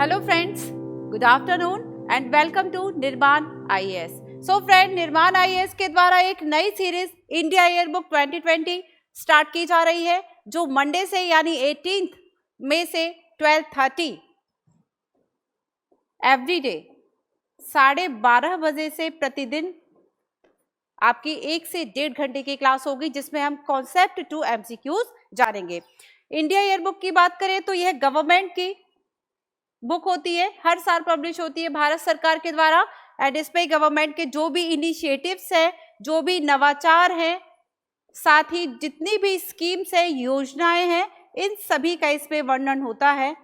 Hello friends, good afternoon and welcome to निर्माण IAS. So friend, निर्माण IAS के द्वारा एक नई series India year book 2020 start की जा रही है, जो मंडे से यानी 18 मई से 12:30 एवरीडे 12:30 बजे से प्रतिदिन आपकी 1 से 1.5 घंटे की क्लास होगी, जिसमें हम कॉन्सेप्ट टू MCQs जानेंगे। इंडिया ईयर बुक की बात करें तो यह गवर्नमेंट की बुक होती है, हर साल पब्लिश होती है भारत सरकार के द्वारा। एंड इस पे गवर्नमेंट के जो भी इनिशिएटिव्स हैं, जो भी नवाचार हैं, साथ ही जितनी भी स्कीम्स हैं, योजनाएं हैं, इन सभी का इसमें वर्णन होता है।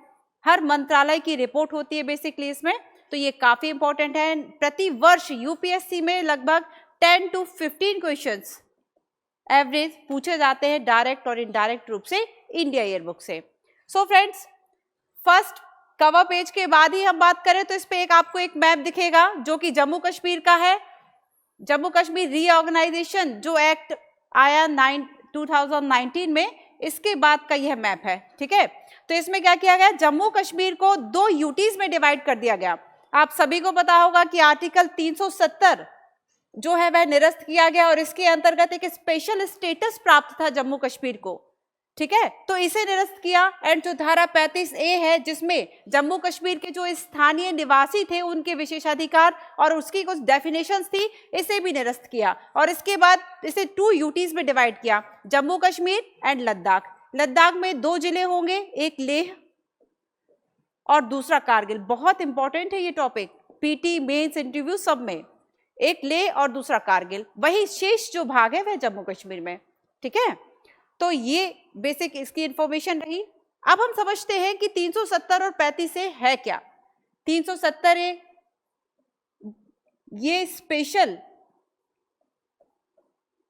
हर मंत्रालय की रिपोर्ट होती है बेसिकली इसमें, तो ये काफी इंपॉर्टेंट है। प्रति वर्ष यूपीएससी में लगभग 10 to 15 क्वेश्चंस एवरेज पूछे जाते हैं डायरेक्ट और इनडायरेक्ट रूप से इंडिया ईयर बुक से। So friends, first cover page के बाद ही हम बात करें तो इस पे आपको एक मैप दिखेगा जो कि जम्मू कश्मीर का है। जम्मू कश्मीर रीऑर्गेनाइजेशन जो एक्ट आया 2019 में, इसके बाद का यह मैप है। ठीक है, तो इसमें क्या किया गया, जम्मू कश्मीर को 2 यूटीज में डिवाइड कर दिया गया। आप सभी को पता होगा कि आर्टिकल 370 जो है वह निरस्त किया गया और इसके अंतर्गत एक स्पेशल स्टेटस प्राप्त था जम्मू कश्मीर को। ठीक है, तो इसे निरस्त किया। एंड जो धारा 35A है, जिसमें जम्मू कश्मीर के जो स्थानीय निवासी थे उनके विशेषाधिकार और उसकी कुछ डेफिनेशंस थी, इसे भी निरस्त किया। और इसके बाद इसे 2 यूटीज में डिवाइड किया, जम्मू कश्मीर एंड लद्दाख। लद्दाख में 2 जिले होंगे, एक लेह और दूसरा कारगिल। बहुत इंपॉर्टेंट है ये टॉपिक, पीटी मेंस इंटरव्यू सब में, एक लेह और दूसरा कारगिल। वही शेष जो भाग है वह जम्मू कश्मीर में। ठीक है, तो ये बेसिक इसकी इंफॉर्मेशन रही। अब हम समझते हैं कि 370 और 35A है क्या। 370A ये स्पेशल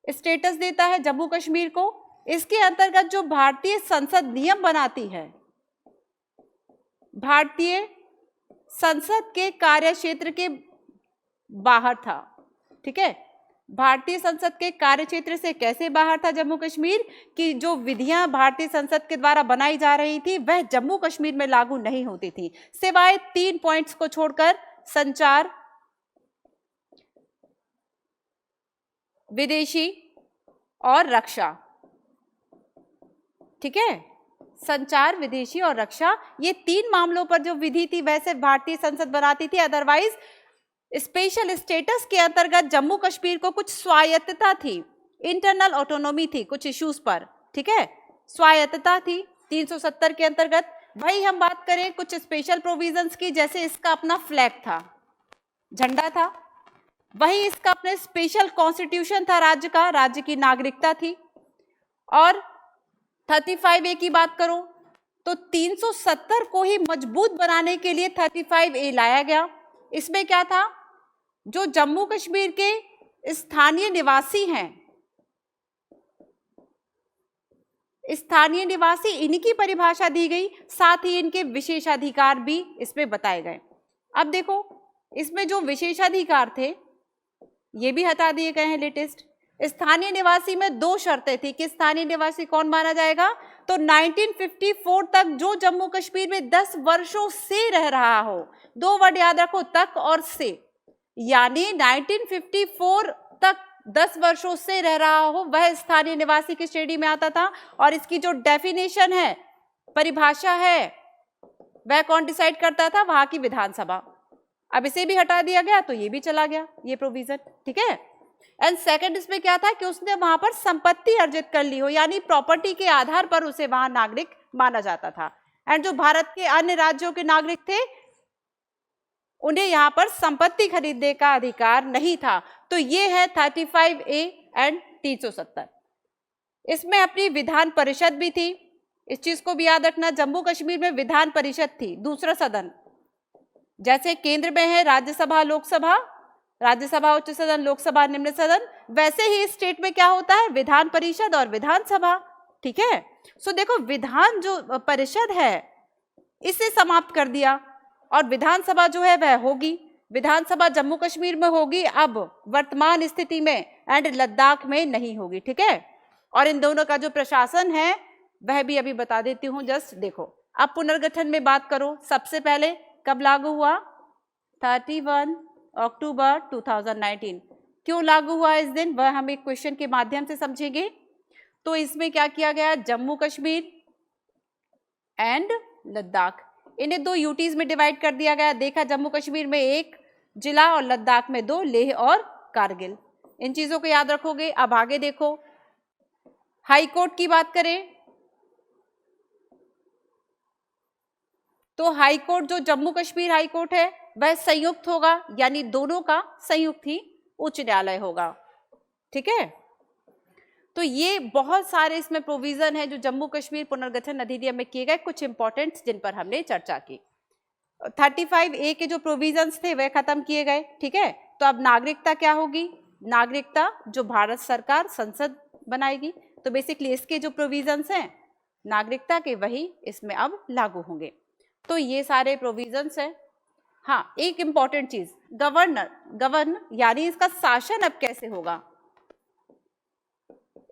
स्टेटस देता है जम्मू कश्मीर को। इसके अंतर्गत जो भारतीय संसद नियम बनाती है, भारतीय संसद के कार्यक्षेत्र के बाहर था। ठीक है, भारतीय संसद के कार्यक्षेत्र से कैसे बाहर था जम्मू कश्मीर, कि जो विधियां भारतीय संसद के द्वारा बनाई जा रही थी वह जम्मू कश्मीर में लागू नहीं होती थी, सिवाय 3 पॉइंट्स को छोड़कर, संचार, विदेशी और रक्षा। ठीक है, संचार, विदेशी और रक्षा, ये 3 मामलों पर जो विधि थी वैसे भारतीय संसद बनाती थी। अदरवाइज स्पेशल स्टेटस के अंतर्गत जम्मू कश्मीर को कुछ स्वायत्तता थी, इंटरनल ऑटोनॉमी थी कुछ इश्यूज पर। ठीक है, स्वायत्तता थी 370 के अंतर्गत। वही हम बात करें कुछ स्पेशल प्रोविजंस की, जैसे इसका अपना फ्लैग था, झंडा था। वही इसका अपने स्पेशल कॉन्स्टिट्यूशन था राज्य का, राज्य की नागरिकता थी। और 35A की बात करो तो 370 को ही मजबूत बनाने के लिए 35A लाया गया। इसमें क्या था, जो जम्मू कश्मीर के स्थानीय निवासी हैं, स्थानीय निवासी, इनकी परिभाषा दी गई, साथ ही इनके विशेषाधिकार भी इसमें बताए गए। अब देखो, इसमें जो विशेषाधिकार थे ये भी हटा दिए गए हैं लेटेस्ट। स्थानीय निवासी में 2 शर्तें थी कि स्थानीय निवासी कौन माना जाएगा, तो 1954 तक जो जम्मू कश्मीर में 10 वर्षों से रह रहा हो, 2 वर्ड याद रखो, तक और से, यानी 1954 तक 10 वर्षों से रह रहा हो, वह स्थानीय निवासी की श्रेणी में आता था। और इसकी जो डेफिनेशन है, परिभाषा है, वह कौन डिसाइड करता था, वहां की विधानसभा। अब इसे भी हटा दिया गया तो ये भी चला गया ये प्रोविजन। ठीक है, एंड सेकंड इसमें क्या था कि उसने वहां पर संपत्ति अर्जित कर ली हो, यानी प्रॉपर्टी के आधार पर उसे वहां नागरिक माना जाता था। एंड जो भारत के अन्य राज्यों के नागरिक थे उन्हें यहाँ पर संपत्ति खरीदने का अधिकार नहीं था। तो ये है 35A एंड 370। इसमें अपनी विधान परिषद भी थी, इस चीज को भी याद रखना। जम्मू कश्मीर में विधान परिषद थी, दूसरा सदन, जैसे केंद्र में है राज्यसभा, लोकसभा, राज्यसभा उच्च सदन, लोकसभा निम्न सदन, वैसे ही स्टेट में क्या होता है, विधान परिषद और विधानसभा। ठीक है, सो देखो, विधान जो परिषद है इसे समाप्त कर दिया और विधानसभा जो है वह होगी। विधानसभा जम्मू कश्मीर में होगी अब वर्तमान स्थिति में, एंड लद्दाख में नहीं होगी। ठीक है, और इन दोनों का जो प्रशासन है वह भी अभी बता देती हूँ, जस्ट देखो। अब पुनर्गठन में बात करो, सबसे पहले कब लागू हुआ? 31 अक्टूबर 2019। क्यों लागू हुआ इस दिन, वह हम एक क्वेश्चन के माध्यम से समझेंगे। तो इसमें क्या किया गया, जम्मू कश्मीर एंड लद्दाख, इन्हें 2 यूटीज में डिवाइड कर दिया गया। देखा, जम्मू कश्मीर में 1 जिला और लद्दाख में 2, लेह और कारगिल। इन चीजों को याद रखोगे। अब आगे देखो, हाई कोर्ट की बात करें तो हाई कोर्ट जो जम्मू कश्मीर हाई कोर्ट है वह संयुक्त होगा, यानी दोनों का संयुक्त ही उच्च न्यायालय होगा। ठीक है, तो ये बहुत सारे इसमें प्रोविजन है जो जम्मू कश्मीर पुनर्गठन अधिनियम में किए गए, कुछ इंपॉर्टेंट जिन पर हमने चर्चा की। 35A के जो प्रोविजंस थे वह खत्म किए गए। ठीक है, तो अब नागरिकता क्या होगी, नागरिकता जो भारत सरकार संसद बनाएगी। तो बेसिकली इसके जो प्रोविजंस हैं नागरिकता के, वही इसमें अब लागू होंगे। तो ये सारे प्रोविजंस हैं। हाँ, एक इंपॉर्टेंट चीज, गवर्नर यानी इसका शासन अब कैसे होगा।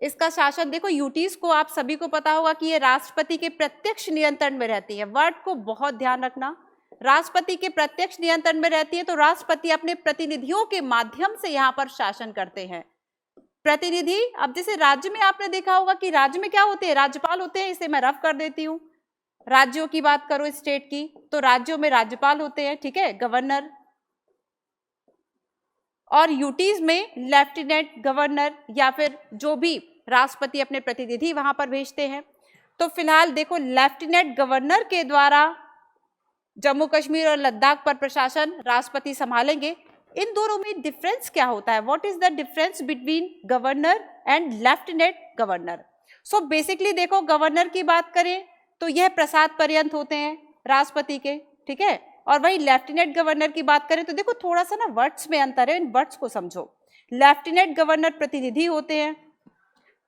इसका शासन देखो, यूटीज को आप सभी को पता होगा कि ये राष्ट्रपति के प्रत्यक्ष नियंत्रण में रहती है। वर्ड को बहुत ध्यान रखना, राष्ट्रपति के प्रत्यक्ष नियंत्रण में रहती है। तो राष्ट्रपति अपने प्रतिनिधियों के माध्यम से यहाँ पर शासन करते हैं। प्रतिनिधि, अब जैसे राज्य में आपने देखा होगा कि राज्य में क्या होते हैं, राज्यपाल होते हैं। इसे मैं रफ कर देती हूँ। राज्यों की बात करो, स्टेट की, तो राज्यों में राज्यपाल होते हैं। ठीक है, गवर्नर, और यूटीज में लेफ्टिनेंट गवर्नर या फिर जो भी राष्ट्रपति अपने प्रतिनिधि वहां पर भेजते हैं। तो फिलहाल देखो, लेफ्टिनेंट गवर्नर के द्वारा जम्मू कश्मीर और लद्दाख पर प्रशासन राष्ट्रपति संभालेंगे। इन दोनों में डिफरेंस क्या होता है, what is the difference between governor and lieutenant governor. So basically देखो, गवर्नर की बात करें तो यह प्रसाद पर्यंत होते हैं राष्ट्रपति के। ठीक है, और वही लेफ्टिनेंट गवर्नर की बात करें तो देखो थोड़ा सा ना वर्ड्स में अंतर है, इन वर्ड्स को समझो। लेफ्टिनेंट गवर्नर प्रतिनिधि होते हैं,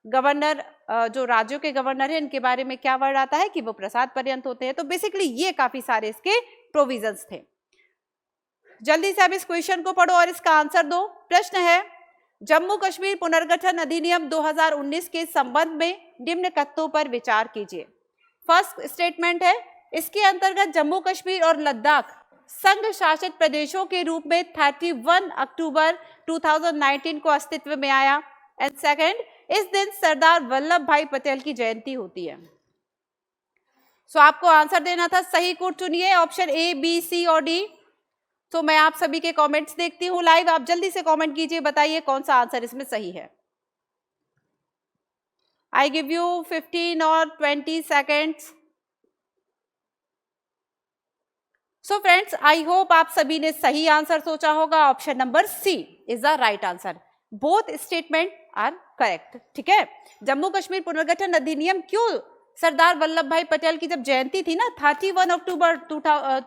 गवर्नर जो राज्यों के गवर्नर हैं इनके बारे में क्या वर्ड आता है कि वो प्रसाद पर्यंत होते हैं। तो बेसिकली ये काफी सारे इसके प्रोविजंस थे। जल्दी से अब इस क्वेश्चन को पढ़ो और इसका आंसर दो। प्रश्न है, जम्मू कश्मीर पुनर्गठन अधिनियम 2019 के संबंध में निम्न कथनों पर विचार कीजिए। फर्स्ट स्टेटमेंट है, इसके अंतर्गत जम्मू कश्मीर और लद्दाख संघ शासित प्रदेशों के रूप में 31 अक्टूबर 2019 को अस्तित्व में आया। एंड सेकंड, इस दिन सरदार वल्लभ भाई पटेल की जयंती होती है। सो आपको आंसर देना था, सही कोड चुनिए, ऑप्शन ए, बी, सी और डी। तो मैं आप सभी के कमेंट्स देखती हूँ लाइव, आप जल्दी से कमेंट कीजिए, बताइए कौन सा आंसर इसमें सही है। I give you 15 or 20 seconds. So friends, I hope आप सभी ने सही आंसर सोचा होगा। Option number C is the right answer. Both statement are correct. ठीक है, जम्मू कश्मीर पुनर्गठन अधिनियम क्यों, सरदार वल्लभ भाई पटेल की जब जयंती थी ना 31 अक्टूबर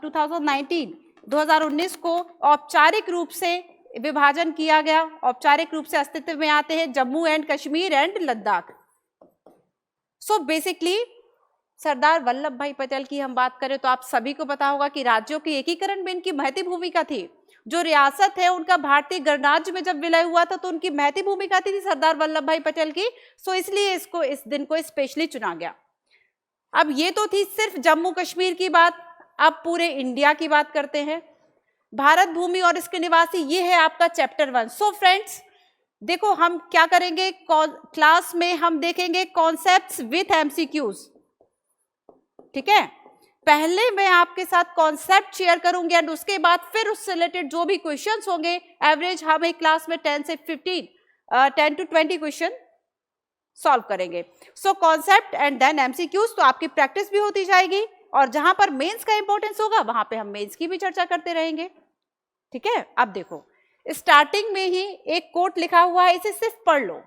2019 को औपचारिक रूप से विभाजन किया गया, औपचारिक रूप से अस्तित्व में आते हैं Jammu and Kashmir and Ladakh. So basically Sardar Vallabh Bhai Patel की हम बात करें तो आप सभी को पता होगा कि राज्यों के एकीकरण में इनकी महती भूमिका थी। जो रियासत है उनका भारतीय गणराज्य में जब विलय हुआ था तो उनकी महती भूमिका थी सरदार वल्लभ भाई पटेल की। सो इसलिए इसको इस दिन को स्पेशली चुना गया। अब ये तो थी सिर्फ जम्मू कश्मीर की बात, अब पूरे इंडिया की बात करते हैं। भारत भूमि और इसके निवासी, ये है आपका चैप्टर 1। सो फ्रेंड्स देखो, हम क्या करेंगे क्लास में, हम देखेंगे कॉन्सेप्ट्स विथ एमसीक्यूज। ठीक है, पहले मैं आपके साथ कॉन्सेप्ट शेयर करूंगी एंड उसके बाद फिर उससे रिलेटेड जो भी क्वेश्चंस होंगे, एवरेज हम एक क्लास में 10 से 10 to 20 क्वेश्चन सॉल्व करेंगे। So concept and then MCQs, तो आपकी प्रैक्टिस भी होती जाएगी और जहां पर मेंस का इंपॉर्टेंस होगा वहां पे हम मेंस की भी चर्चा करते रहेंगे। ठीक है, अब देखो स्टार्टिंग में ही एक कोट लिखा हुआ है, इसे सिर्फ पढ़ लो।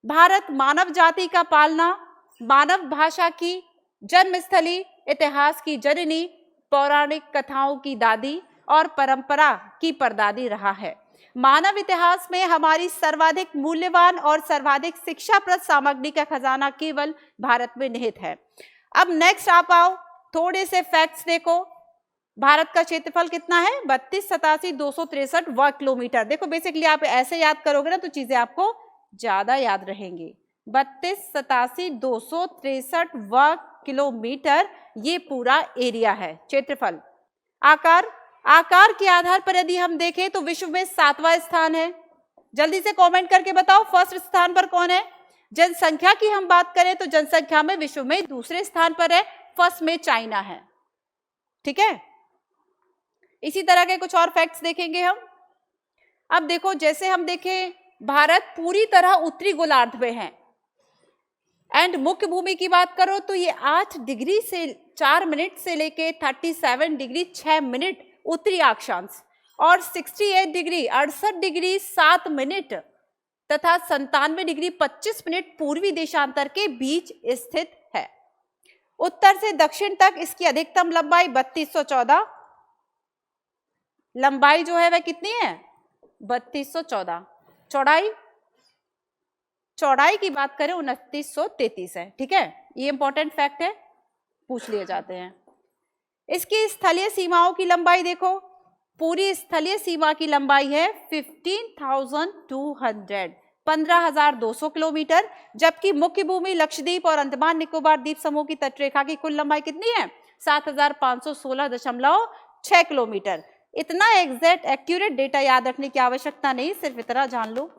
भारत मानव जाति का पालना, मानव भाषा की जन्मस्थली, इतिहास की जननी, पौराणिक कथाओं की दादी और परंपरा की परदादी रहा है। मानव इतिहास में हमारी सर्वाधिक मूल्यवान और सर्वाधिक शिक्षाप्रद सामग्री का खजाना केवल भारत में निहित है। अब नेक्स्ट आप आओ, थोड़े से फैक्ट्स देखो। भारत का क्षेत्रफल कितना है, 32,87,263 वर्ग किलोमीटर। देखो बेसिकली आप ऐसे याद करोगे ना तो चीजें आपको ज्यादा याद रहेंगी। 32,87,263 वर्ग किलोमीटर ये पूरा एरिया है, क्षेत्रफल। आकार, आकार के आधार पर यदि हम देखें तो विश्व में 7वां स्थान है। जल्दी से कमेंट करके बताओ फर्स्ट स्थान पर कौन है। जनसंख्या की हम बात करें तो जनसंख्या में विश्व में दूसरे स्थान पर है, फर्स्ट में चाइना है। ठीक है, इसी तरह के कुछ और फैक्ट्स देखेंगे हम। अब देखो, जैसे हम देखें भारत पूरी तरह उत्तरी गोलार्ध में है एंड मुख्य भूमि की बात करो तो ये 8 डिग्री से 4 मिनट से लेके 37 डिग्री 6 मिनट उत्तरी अक्षांश और 68 डिग्री 68 डिग्री 7 मिनट तथा 97 डिग्री 25 मिनट पूर्वी देशांतर के बीच स्थित है। उत्तर से दक्षिण तक इसकी अधिकतम लंबाई 3214, लंबाई जो है वह कितनी है 3214, चौड़ाई की बात करें 2933 है। ठीक है, ये इंपॉर्टेंट फैक्ट है, पूछ लिए जाते हैं। इसकी स्थलीय सीमाओं की लंबाई देखो, पूरी स्थलीय सीमा की लंबाई है 15,200 15,200 किलोमीटर, जबकि मुख्य भूमि लक्षद्वीप और अंडमान निकोबार द्वीप समूह की तटरेखा की कुल लंबाई कितनी है 7,516.6 किलोमीटर। इतना एग्जैक्ट एक्यूरेट डेटा याद रखने की आवश्यकता नहीं, सिर्फ इतना जान लो।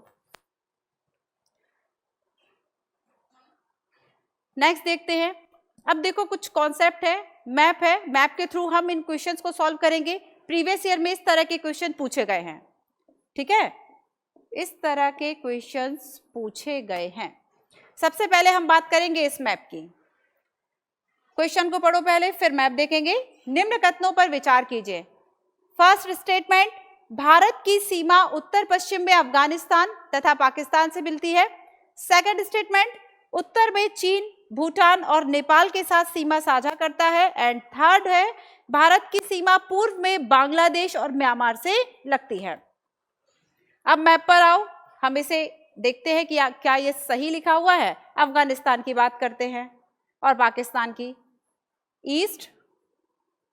नेक्स्ट देखते हैं। अब देखो कुछ कॉन्सेप्ट है, मैप है, मैप के थ्रू हम इन क्वेश्चंस को सॉल्व करेंगे। प्रीवियस ईयर में इस तरह के क्वेश्चन पूछे गए हैं। ठीक है, इस तरह के क्वेश्चंस पूछे गए हैं। सबसे पहले हम बात करेंगे इस मैप की। क्वेश्चन को पढ़ो पहले, फिर मैप देखेंगे। निम्न कथनों पर विचार कीजिए। फर्स्ट स्टेटमेंट, भारत की सीमा उत्तर पश्चिम में अफगानिस्तान तथा पाकिस्तान से मिलती है। सेकंड स्टेटमेंट, उत्तर में चीन, भूटान और नेपाल के साथ सीमा साझा करता है। एंड थर्ड है, भारत की सीमा पूर्व में बांग्लादेश और म्यांमार से लगती है। अब मैप पर आओ, हम इसे देखते हैं कि क्या ये सही लिखा हुआ है। अफगानिस्तान की बात करते हैं और पाकिस्तान की। ईस्ट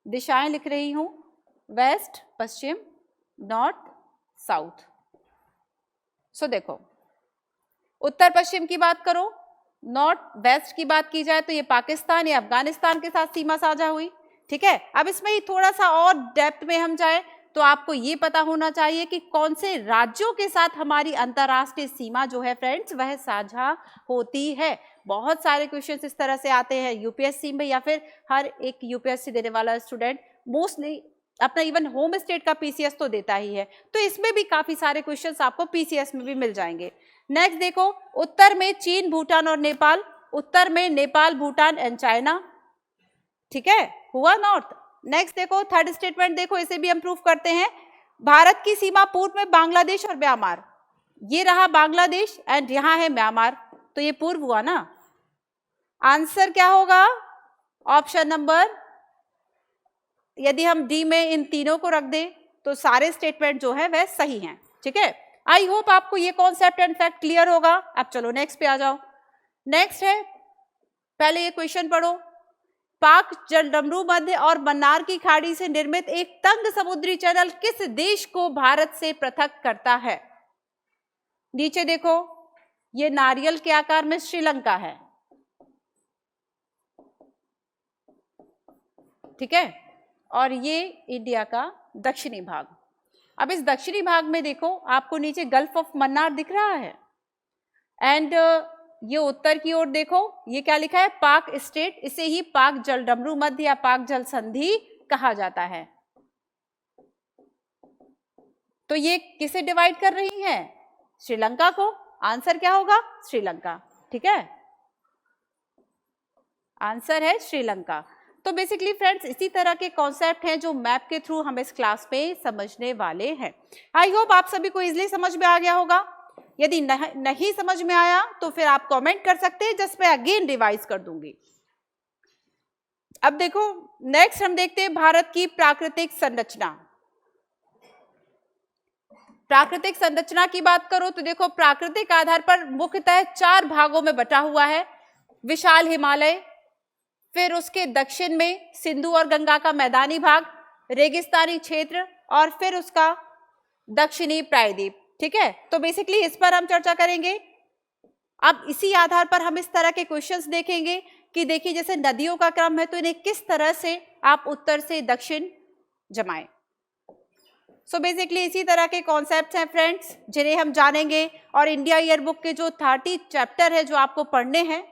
दिशाएं लिख रही हूं, वेस्ट पश्चिम, नॉर्थ साउथ। सो देखो, उत्तर पश्चिम की बात करो, नॉर्थ वेस्ट की बात की जाए तो ये पाकिस्तान या अफगानिस्तान के साथ सीमा साझा हुई। ठीक है, अब इसमें ही थोड़ा सा और डेप्थ में हम जाए तो आपको ये पता होना चाहिए कि कौन से राज्यों के साथ हमारी अंतर्राष्ट्रीय सीमा जो है फ्रेंड्स वह साझा होती है। बहुत सारे क्वेश्चंस इस तरह से आते हैं यूपीएससी में, या फिर हर एक यूपीएससी देने वाला स्टूडेंट मोस्टली अपना इवन होम स्टेट का पीसीएस तो देता ही है, तो इसमें भी काफी सारे क्वेश्चंस आपको पीसीएस में भी मिल जाएंगे। नेक्स्ट देखो, उत्तर में चीन, भूटान और नेपाल, उत्तर में नेपाल, भूटान एंड चाइना। ठीक है, हुआ नॉर्थ। नेक्स्ट देखो, थर्ड स्टेटमेंट देखो, इसे भी हम प्रूफ करते हैं। भारत की सीमा पूर्व में बांग्लादेश और म्यांमार, ये रहा बांग्लादेश एंड यहां है म्यांमार, तो ये पूर्व हुआ ना। आंसर क्या होगा, ऑप्शन नंबर, यदि हम डी में इन तीनों को रख दें तो सारे स्टेटमेंट जो है वह सही हैं। ठीक है, आई होप आपको ये कॉन्सेप्ट एंड फैक्ट क्लियर होगा। अब चलो नेक्स्ट पे आ जाओ। नेक्स्ट है, पहले ये क्वेश्चन पढ़ो। पाक जलडमरू मध्य और मन्नार की खाड़ी से निर्मित एक तंग समुद्री चैनल किस देश को भारत से पृथक करता है। नीचे देखो, ये नारियल के आकार में श्रीलंका है। ठीक है, और ये इंडिया का दक्षिणी भाग। अब इस दक्षिणी भाग में देखो, आपको नीचे गल्फ ऑफ मन्नार दिख रहा है एंड ये उत्तर की ओर देखो, ये क्या लिखा है, पाक स्टेट। इसे ही पाक जलडमरू मध्य या पाक जल संधि कहा जाता है। तो ये किसे डिवाइड कर रही है, श्रीलंका को। आंसर क्या होगा, श्रीलंका। ठीक है, आंसर है श्रीलंका। तो बेसिकली फ्रेंड्स इसी तरह के कॉन्सेप्ट हैं जो मैप के थ्रू हम इस क्लास में समझने वाले हैं। आई होप आप सभी को इजीली समझ में आ गया होगा। यदि नहीं समझ में आया तो फिर आप कमेंट कर सकते हैं, जिस पे अगेन रिवाइज कर दूंगी। अब देखो, नेक्स्ट हम देखते हैं भारत की प्राकृतिक संरचना। प्राकृतिक संरचना की बात करो तो देखो, प्राकृतिक आधार पर मुख्यतः 4 भागों में बटा हुआ है। विशाल हिमालय, फिर उसके दक्षिण में सिंधु और गंगा का मैदानी भाग, रेगिस्तानी क्षेत्र और फिर उसका दक्षिणी प्रायद्वीप। ठीक है, तो बेसिकली इस पर हम चर्चा करेंगे। अब इसी आधार पर हम इस तरह के क्वेश्चंस देखेंगे कि देखिए जैसे नदियों का क्रम है तो इन्हें किस तरह से आप उत्तर से दक्षिण जमाएं। सो बेसिकली इसी तरह के कॉन्सेप्ट्स हैं फ्रेंड्स जिन्हें हम जानेंगे, और इंडिया ईयरबुक के जो 30 चैप्टर है जो आपको पढ़ने हैं,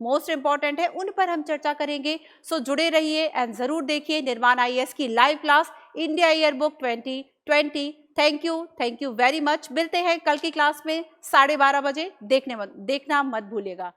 मोस्ट इंपॉर्टेंट है, उन पर हम चर्चा करेंगे। सो जुड़े रहिए एंड जरूर देखिए निर्माण आईएएस की live Claas India yearbook 2020। Thank you very much. मिलते हैं कल की क्लास में 12:30 बजे। देखना मत भूलिएगा।